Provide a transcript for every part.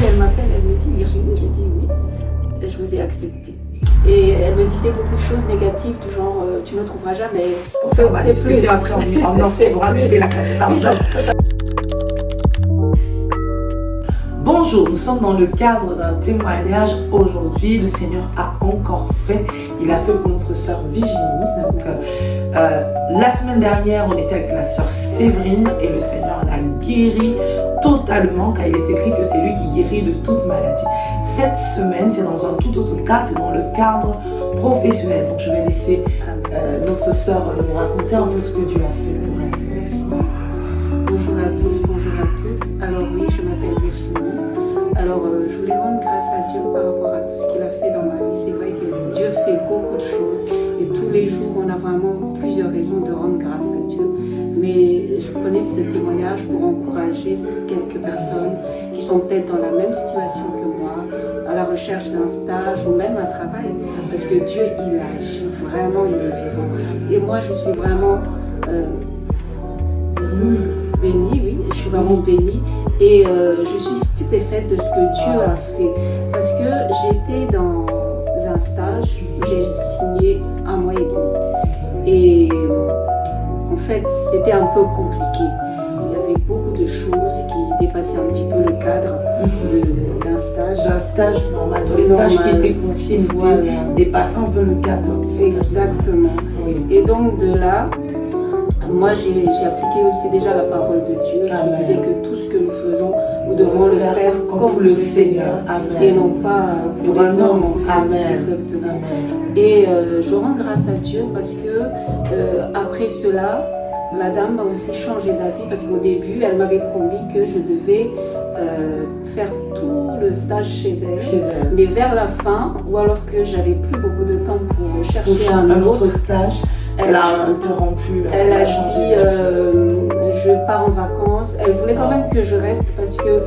elle m'appelle, elle me dit Virginie, je dis oui, je vous ai accepté. Et elle me disait beaucoup de choses négatives, du genre tu ne trouveras jamais. Ça, on va discuter après en off, on va couper la caméra. Bonjour, nous sommes dans le cadre d'un témoignage aujourd'hui. Le Seigneur a encore fait. Il a fait pour notre sœur Virginie. Donc, la semaine dernière, on était avec la sœur Séverine et le Seigneur l'a guérie totalement, car il est écrit que c'est lui qui guérit de toute maladie. Cette semaine, c'est dans un tout autre cadre, c'est dans le cadre professionnel. Donc, je vais laisser notre sœur nous raconter un peu ce que Dieu a fait pour elle. Merci. Bonjour à tous, bonjour à toutes. Alors oui, je m'appelle Virginie. Alors je voulais rendre grâce à Dieu par rapport à tout ce qu'il a fait dans ma vie. C'est vrai que Dieu fait beaucoup de choses et tous les jours on a vraiment plusieurs raisons de rendre grâce à Dieu. Mais je prenais ce témoignage pour encourager quelques personnes qui sont peut-être dans la même situation que moi, à la recherche d'un stage ou même un travail. Parce que Dieu, il agit vraiment, il est vivant. Et moi, je suis vraiment bénie, oui, je suis vraiment bénie. Et je suis stupéfaite de ce que Dieu a fait. Parce que j'étais dans un stage, j'ai signé 1 mois et demi. Et en fait, c'était un peu compliqué. Il y avait beaucoup de choses qui dépassaient un petit peu le cadre d'un stage. D'un stage normal, de les tâches qui étaient confiées, voilà, dépassaient un peu le cadre. Exactement. Oui. Et donc de là, moi j'ai appliqué aussi déjà la parole de Dieu qui disait que tout ce que nous faisons, nous devons le faire comme le Seigneur. Amen. Et non pas pour les hommes. Amen. Exactement. Amen. Et je rends grâce à Dieu parce que après cela, la dame m'a aussi changé d'avis parce qu'au début, elle m'avait promis que je devais faire tout le stage chez elle. Mais vers la fin, ou alors que j'avais plus beaucoup de temps pour chercher un autre stage, elle a interrompu. Elle a dit je pars en vacances. Elle voulait quand même que je reste parce que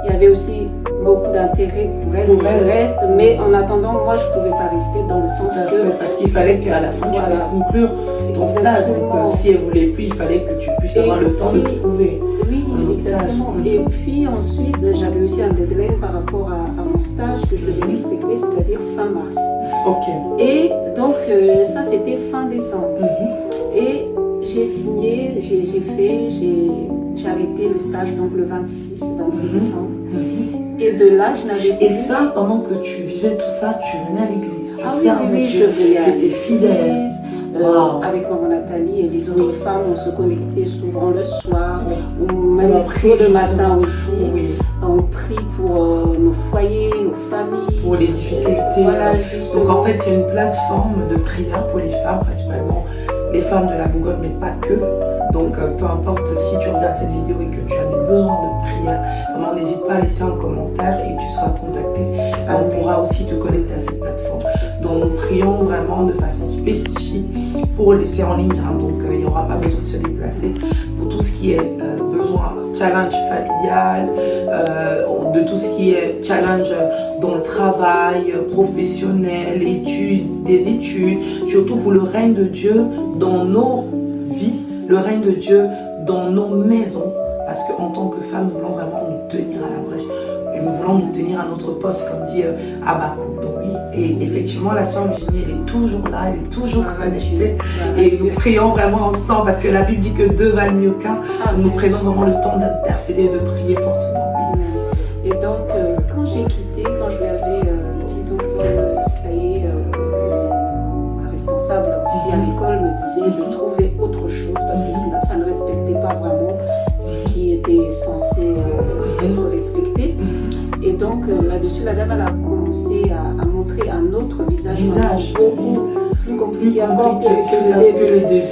il y avait aussi beaucoup d'intérêt pour elle que je reste, mais en attendant, moi je ne pouvais pas rester dans le sens que... Parce qu'il fallait qu'à la fin tu puisses conclure ton stage, donc si elle ne voulait plus, il fallait que tu puisses avoir le temps de trouver. Oui, exactement. Et puis ensuite, j'avais aussi un deadline par rapport à mon stage que je devais respecter, c'est-à-dire fin mars. Ok. Et donc ça c'était fin décembre. Et j'ai signé, j'ai arrêté le stage donc le 26 décembre. Et de là, je n'avais plus... Et ça, pendant que tu vivais tout ça, tu venais à l'église. Oui, je venais à l'église. Tu étais fidèle. Avec maman Nathalie et les autres femmes, on se connectait souvent le soir, ou même le matin aussi. On prie pour nos foyers, nos familles. Pour les difficultés. Voilà, justement. Donc en fait, c'est une plateforme de prière pour les femmes, principalement les femmes de la Bourgogne, mais pas que. Donc peu importe si tu regardes cette vidéo et que tu as des besoins de prière, vraiment n'hésite pas à laisser un commentaire et tu seras contacté. On pourra aussi te connecter à cette plateforme. Donc nous prions vraiment de façon spécifique pour laisser en ligne, hein, donc il n'y aura pas besoin de se déplacer pour tout ce qui est besoin, challenge familial, de tout ce qui est challenge dans le travail, professionnel, des études, surtout pour le règne de Dieu dans nos vies, le règne de Dieu dans nos maisons, parce qu'en tant que femmes, nous voulons vraiment nous tenir à la brèche et nous voulons nous tenir à notre poste, comme dit Habakkuk. Donc oui, et effectivement, la sœur Virginie, elle est toujours là, elle est toujours connectée, et nous prions vraiment ensemble, parce que la Bible dit que 2 valent mieux qu'un. Nous prenons vraiment le temps d'intercéder et de prier fortement. Oui. Et donc, quand j'ai quitté, quand je lui avais dit donc ça y est, ma responsable aussi à l'école me disait de trouver autre chose, parce que ça ne respectait pas vraiment ce qui était censé être respecté. Et donc là-dessus, la dame elle a commencé à montrer un autre visage beaucoup plus compliqué encore que le début.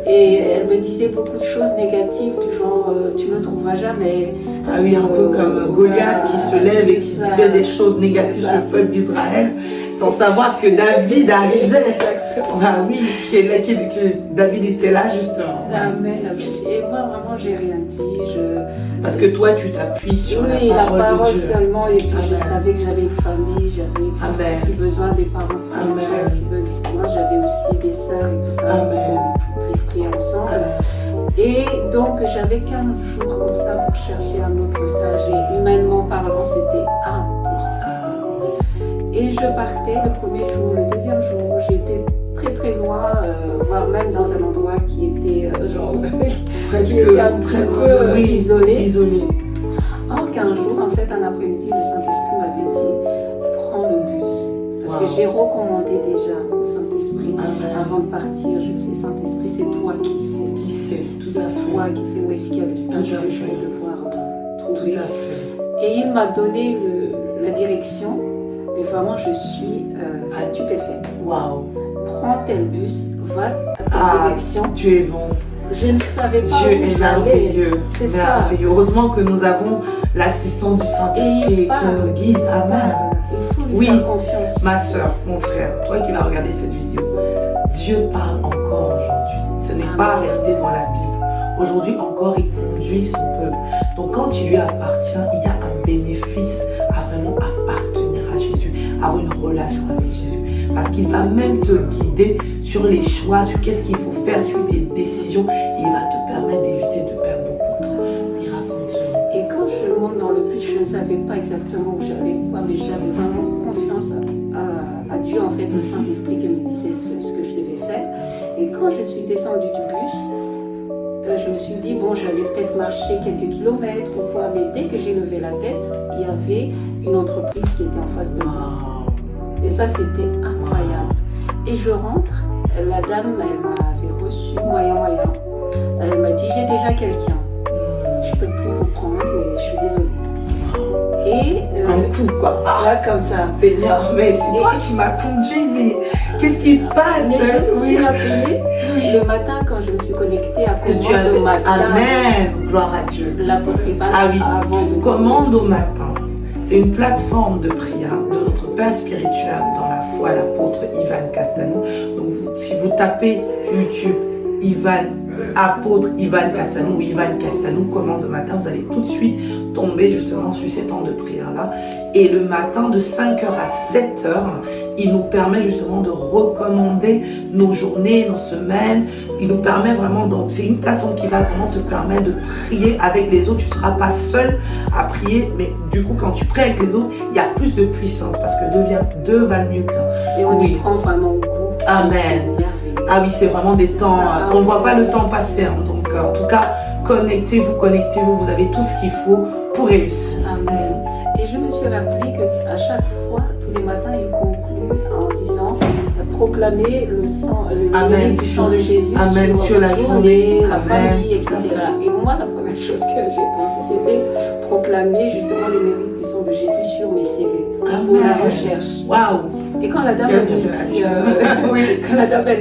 Et elle me disait beaucoup de choses négatives, du genre tu ne trouveras jamais. Ah oui, un peu comme Goliath qui se lève et qui disait des choses négatives sur le peuple d'Israël, sans savoir que David arrivait. Ah oui, que David était là justement. Amen. Et moi vraiment j'ai rien dit. Parce que toi tu t'appuies sur la parole de Dieu. Seulement, et puis je savais que j'avais une famille, j'avais si besoin des parents spirituels, moi j'avais aussi des sœurs et tout ça, qu'on puisse prier ensemble. Et donc j'avais 15 jours comme ça pour chercher un autre stage, et humainement parlant c'était je partais le premier jour, le deuxième jour, j'étais très très loin, voire même dans un endroit qui était genre Presque qui était un très petit peu isolé. Isolé. Or qu'un jour, en fait, un après-midi, le Saint-Esprit m'avait dit prends le bus. Parce que j'ai recommandé déjà au Saint-Esprit avant de partir. Je disais Saint-Esprit, c'est toi qui sais. Qui sait, tout à C'est toi fait. qui sais où est-ce qu'il y a le stage que je vais devoir trouver. Tout à fait. Et il m'a donné la direction. Et vraiment, je suis stupéfaite. Waouh. Prends tel bus, va à ta direction. Tu es bon. Je ne savais pas Dieu où est j'allais. merveilleux. C'est ça. Merveilleux. Heureusement que nous avons l'assistance du Saint-Esprit qui nous guide. Amen. Il faut lui Oui, faire confiance. ma soeur, mon frère, toi qui vas regarder cette vidéo, Dieu parle encore aujourd'hui. Ce n'est pas resté dans la Bible. Aujourd'hui encore, il conduit son peuple. Donc quand il lui appartient, il y a un bénéfice à vraiment appartenir à Jésus, avoir une relation avec Jésus. Parce qu'il va même te guider sur les choix, sur qu'est-ce qu'il faut faire, sur tes décisions. Et il va te permettre d'éviter de perdre beaucoup de temps. Il raconte. Et quand je monte dans le bus, je ne savais pas exactement où j'allais, mais j'avais vraiment confiance à Dieu, en fait, le Saint-Esprit qui me disait ce que je devais faire. Et quand je suis descendue du bus, je me suis dit, bon, j'allais peut-être marcher quelques kilomètres ou quoi, mais dès que j'ai levé la tête, il y avait une entreprise qui était en face de moi. Et ça, c'était incroyable. Et je rentre, la dame, elle m'avait reçu moyen. Elle m'a dit, j'ai déjà quelqu'un. Je peux plus vous prendre, mais je suis désolée. Et Un coup, quoi. là, comme ça. Seigneur, mais c'est toi qui m'as conduit, mais qu'est-ce qui se passe? Mais je me suis rappelé le matin quand je me suis connectée à Que tu Commande avais... au matin. Amen, gloire à Dieu. L'apôtre Ivan avant de... Commande au matin. C'est une plateforme de prière de notre Père spirituel dans la foi, l'apôtre Ivan Castanou. Donc si vous tapez sur YouTube apôtre Ivan Castanou ou Ivan Castanou, commande au matin, vous allez tout de suite tomber justement sur ces temps de prière-là. Et le matin de 5h à 7h, il nous permet justement de recommander nos journées, nos semaines. Il nous permet vraiment, donc c'est une plateforme qui va vraiment te permettre de prier avec les autres. Tu ne seras pas seul à prier, mais du coup quand tu pries avec les autres, il y a plus de puissance parce que deux valent mieux qu'un. Et on y prend vraiment goût. Amen. Ah oui, c'est vraiment des temps, on ne voit pas le temps passer. Hein. Donc en tout cas, connectez-vous, vous avez tout ce qu'il faut pour réussir. Amen. Et je me suis rappelé qu'à chaque fois, tous les matins, il conclut en disant proclamer le sang, le mérite du sang de Jésus sur la journée, la famille, etc. Et moi, la première chose que j'ai pensé, c'était proclamer justement les mérites du sang de Jésus sur mes CV pour la recherche. Waouh! Et quand la dame elle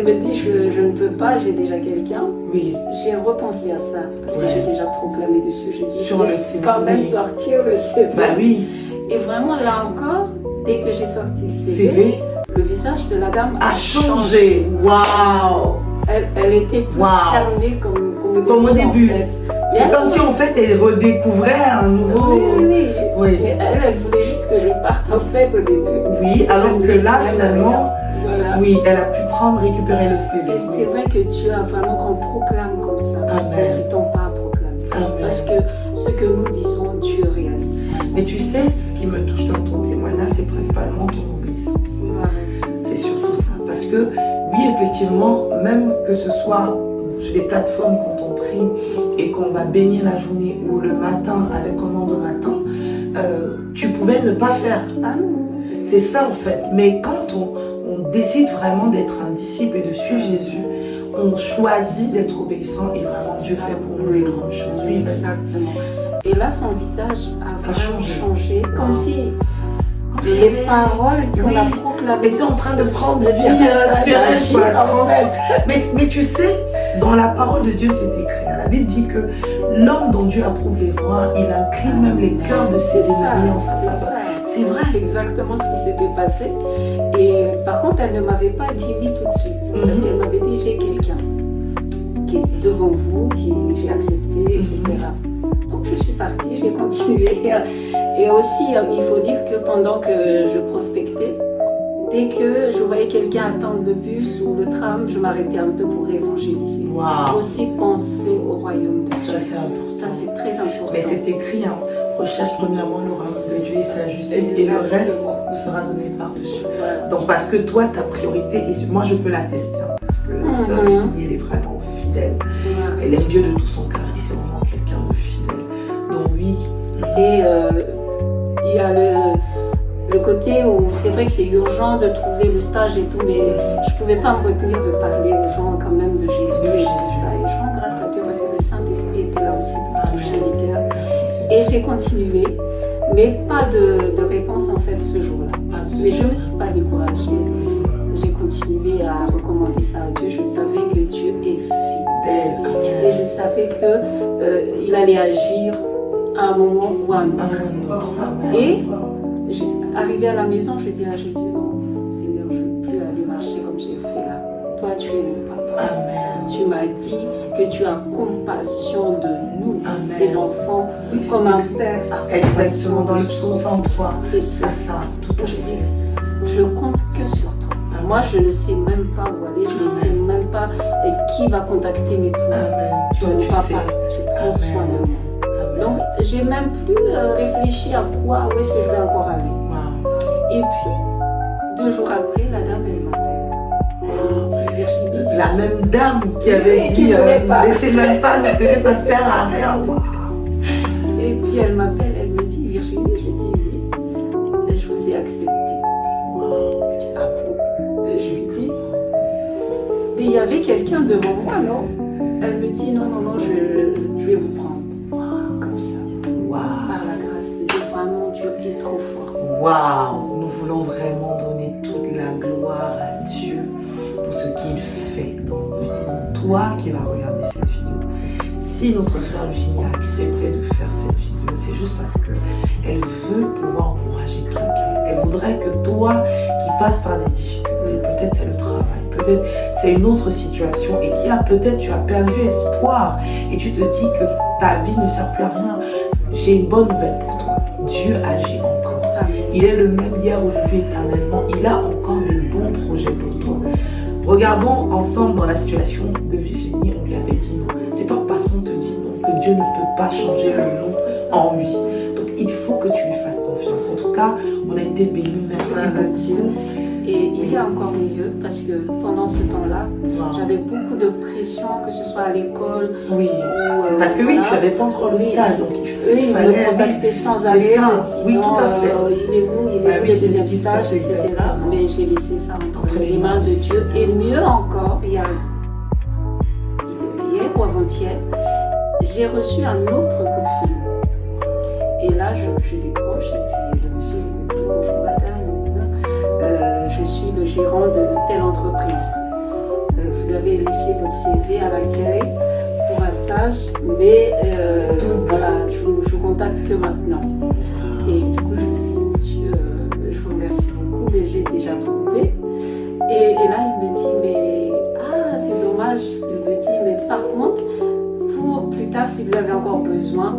me dit je ne peux pas, j'ai déjà quelqu'un, j'ai repensé à ça parce que j'ai déjà proclamé dessus. Je dis, sur le CV, quand même sortir le CV. Bah oui. Et vraiment là encore, dès que j'ai sorti le CV, le visage de la dame a changé. Waouh! Elle était plus fermée comme au début. En fait. C'est comme si en fait elle redécouvrait un nouveau. Oui. Mais elle voulait juste que je parte en fait au début. Oui, alors que là finalement, voilà. Oui, elle a pu récupérer le CV. Et c'est vrai que Dieu a vraiment qu'on proclame comme ça. N'hésitons pas à proclamer. Amen. Parce que ce que nous disons, Dieu réalise. Mais tu sais, ce qui me touche dans ton témoignage, c'est principalement ton obéissance. C'est surtout ça. Parce que oui, effectivement, même que ce soit sur les plateformes quand on prie et qu'on va bénir la journée ou le matin avec commande au matin, tu pouvais ne pas faire. C'est ça en fait. Mais quand on décide vraiment d'être un disciple et de suivre Jésus, on choisit d'être obéissant et vraiment Dieu fait pour nous les grandes choses. Oui, exactement. Et là, son visage a vraiment changé, comme si les paroles qu'on a proclamées étaient en train de prendre vie sur elle. Mais tu sais, dans la parole de Dieu, c'est écrit. La Bible dit que l'homme dont Dieu approuve les voies, il incline même les cœurs de ses ennemis en sa faveur. C'est vrai. C'est exactement ce qui s'était passé. Et par contre, elle ne m'avait pas dit oui tout de suite. Parce qu'elle m'avait dit, j'ai quelqu'un qui est devant vous, qui j'ai accepté, etc. Donc je suis partie, j'ai continué. Et aussi, il faut dire que pendant que je prospectais, dès que je voyais quelqu'un attendre le bus ou le tram, je m'arrêtais un peu pour évangéliser. Wow. Aussi penser au royaume de Dieu. Ça, c'est important. Ça, c'est très important. Mais c'est écrit, hein. Recherche premièrement le royaume de Dieu et sa justice et le reste vous sera donné par-dessus. Voilà. Donc parce que toi, ta priorité, et moi je peux l'attester, hein, parce que la sœur Virginie, elle est vraiment fidèle. Elle aime Dieu de tout son cœur et c'est vraiment quelqu'un de fidèle. Donc oui. Et il y a le côté où c'est vrai que c'est urgent de trouver le stage et tout, mais je ne pouvais pas me retenir de parler aux gens quand même de Jésus et tout ça. Et je rends grâce à Dieu parce que le Saint-Esprit était là aussi pour toucher les cœurs. Et j'ai continué, mais pas de réponse en fait ce jour-là. Mais je ne me suis pas découragée. J'ai continué à recommander ça à Dieu. Je savais que Dieu est fidèle. Et je savais qu'il allait agir à un moment ou à un autre. Et arrivé à la maison, je dis à Jésus, non, Seigneur, je ne veux plus aller marcher comme j'ai fait là. Toi, tu es mon papa. Amen. Tu m'as dit que tu as compassion de nous, Amen. les enfants, Oui, comme un père a exactement, dans le psaume 103. C'est ça. Tout à fait. Je compte que sur toi. Amen. Moi, je ne sais même pas où aller, je ne sais même pas qui va contacter mes tours. Amen. Toi, Mon tu papa, sais. tu prends Amen. soin de moi. Amen. Donc, j'ai même plus réfléchi à quoi, où est-ce que je vais encore aller. Wow. Et puis, 2 jours après, la dame, elle m'appelle. Elle me dit, Virginie. La même dame qui Oui, avait qui dit voulait pas. laissez même pas le CV, ça sert à rien. Wow. Et puis, elle m'appelle, elle me dit, Virginie, je dis oui. Je vous ai accepté. Je dis, ah bon? Je lui dis, mais il y avait quelqu'un devant moi, non? Elle me dit, non, je vais vous prendre. Comme ça. Wow. Par la grâce de Dieu, vraiment, Dieu est trop fort. Waouh, nous voulons vraiment donner toute la gloire à Dieu pour ce qu'il fait dans nos vies. Donc, toi qui vas regarder cette vidéo, si notre sœur Virginie a accepté de faire cette vidéo, c'est juste parce qu'elle veut pouvoir encourager quelqu'un. Elle voudrait que toi qui passes par des difficultés, peut-être c'est le travail, peut-être c'est une autre situation et peut-être tu as perdu espoir et tu te dis que ta vie ne sert plus à rien. J'ai une bonne nouvelle pour toi. Dieu agit encore. Amen. Il est le même hier, aujourd'hui, éternellement. Il a encore des bons projets pour toi. Regardons ensemble dans la situation de Virginie. On lui avait dit non. C'est pas parce qu'on te dit non que Dieu ne peut pas changer le non en oui. Donc il faut que tu lui fasses confiance. En tout cas, on a été bénis. Merci Gloire à beaucoup. Dieu. Et il y a encore mieux parce que pendant ce temps-là, Wow. j'avais beaucoup de pression, que ce soit à l'école Oui. ou. Parce que oui, voilà. tu n'avais pas encore le Oui. stage, donc il Eux, ils fallait. me contactaient sans c'est arrêt. ça. en Oui, disant, tout à fait. Il est où, Bah oui, le c'est ce deuxième qui se stage, passe, etc. exactement. Mais j'ai laissé ça entre Entre les mains de Dieu. Et mieux encore, il y a hier ou avant-hier, j'ai reçu un autre coup de fil. Et là, je décroche et puis le monsieur me dit bonjour madame, je suis le gérant de telle entreprise. Vous avez laissé votre CV à l'accueil pour un stage, mais voilà, je vous contacte que maintenant. Et du coup, je me dis, Dieu, je vous remercie beaucoup, mais j'ai déjà trouvé. Et là, il me dit, mais c'est dommage. Il me dit, mais par contre, pour plus tard, si vous avez encore besoin,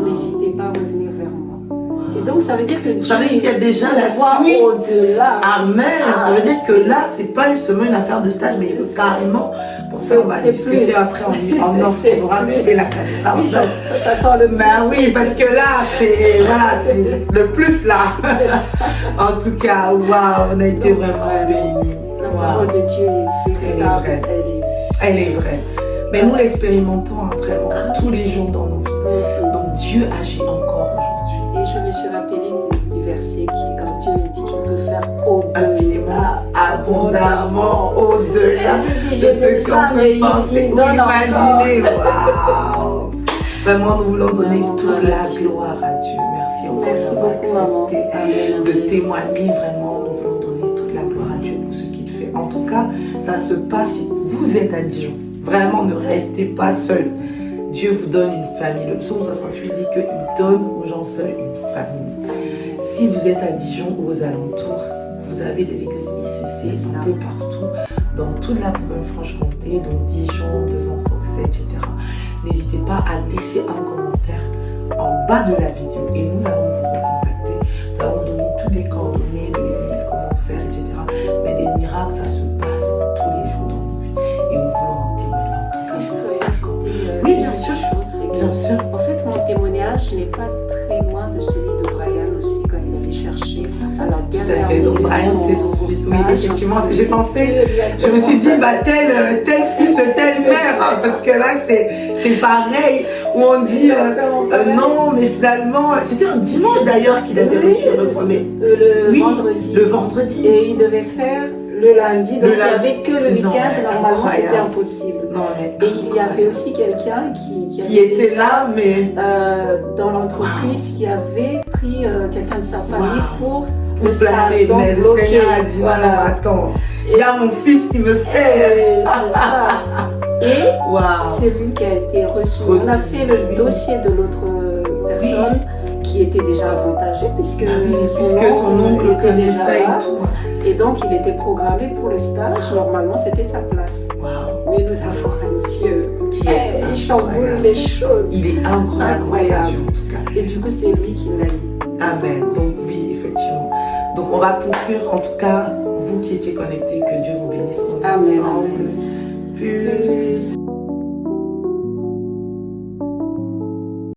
n'hésitez pas à revenir vers moi. Et donc, ça veut dire que Dieu, Ça veut dire qu'il y a déjà la voit suite. au-delà. Amen. Ça veut dire que là, c'est pas seulement une affaire de stage, mais il veut carrément. Pour ça, on va C'est discuter plus. après en off. C'est On devra plus. couper la caméra. Oui, ça sent le Ben oui, parce que là, c'est voilà, c'est le plus là. C'est ça. En tout cas, waouh, on a été Donc, vraiment vraiment, bénis. La Waouh. parole de Dieu est véritable. Elle est vraie. Elle est Elle est vraie. Mais nous l'expérimentons hein, vraiment tous les jours dans nos vies. vraie. Donc Dieu agit encore aujourd'hui. Et je me suis rappelé du verset qui, quand Dieu dit qu'il peut faire au-delà, Infiniment, abondamment, au-delà Elle dit, de j'ai ce déjà, qu'on mais peut penser il ou donne imaginer. Waouh! Vraiment, nous voulons donner Vraiment, toute gloire à la Dieu. gloire à Dieu. Merci encore Merci d'avoir beaucoup, maman. accepté Amen, de amen. témoigner. Vraiment, nous voulons donner toute la gloire à Dieu pour ce qu'il fait. En tout cas, ça se passe si vous êtes à Dijon. Vraiment, ne restez pas seul. Dieu vous donne une famille. Le psaume 68 dit qu'il donne aux gens seuls une famille. Si vous êtes à Dijon ou aux alentours, vous avez des églises ICC un peu partout, dans toute la Bourgogne-Franche-Comté, donc Dijon, Besançon, etc. N'hésitez pas à laisser un commentaire en bas de la vidéo et nous allons vous recontacter. Nous allons vous donner toutes les coordonnées de l'église, comment faire, etc. Mais des miracles, ça se passe tous les jours dans nos vies et nous voulons en témoigner. En tout cas, Si je peux merci encore. ajouter Oui, une bien sûr. chose, c'est que, Bien sûr. en fait, mon témoignage n'est pas très loin bien Tout à fait. Donc Brian, c'est son fils. Oui, effectivement, parce que j'ai pensé, je me suis dit, bah, tel fils, telle mère, hein, parce que là, c'est pareil, où on dit, non, mais finalement, c'était un dimanche d'ailleurs qu'il avait reçu le premier. Vendredi. Le vendredi. Et il devait faire le lundi, donc il n'y avait que le week-end, normalement incroyable. c'était impossible. Non, mais et il y avait aussi quelqu'un qui était là, mais dans l'entreprise qui avait pris quelqu'un de sa famille pour le stage. Donc, mais le Seigneur a dit, voilà. Non, attends, il y a mon fils qui me sert. C'est ça. Et c'est lui qui a été reçu. On a fait le dossier de l'autre personne qui était déjà avantagée puisque son oncle était déjà là. Et tout. Et donc, il était programmé pour le stage. Normalement, c'était sa place. Mais nous avons un Dieu qui chamboule les choses. Il est incroyable. En tout cas. Et du coup, c'est lui qui l'a eu. Amen. Donc, oui, effectivement. Donc, on va conclure. En tout cas, vous qui étiez connectés, que Dieu vous bénisse. Amen. Plus.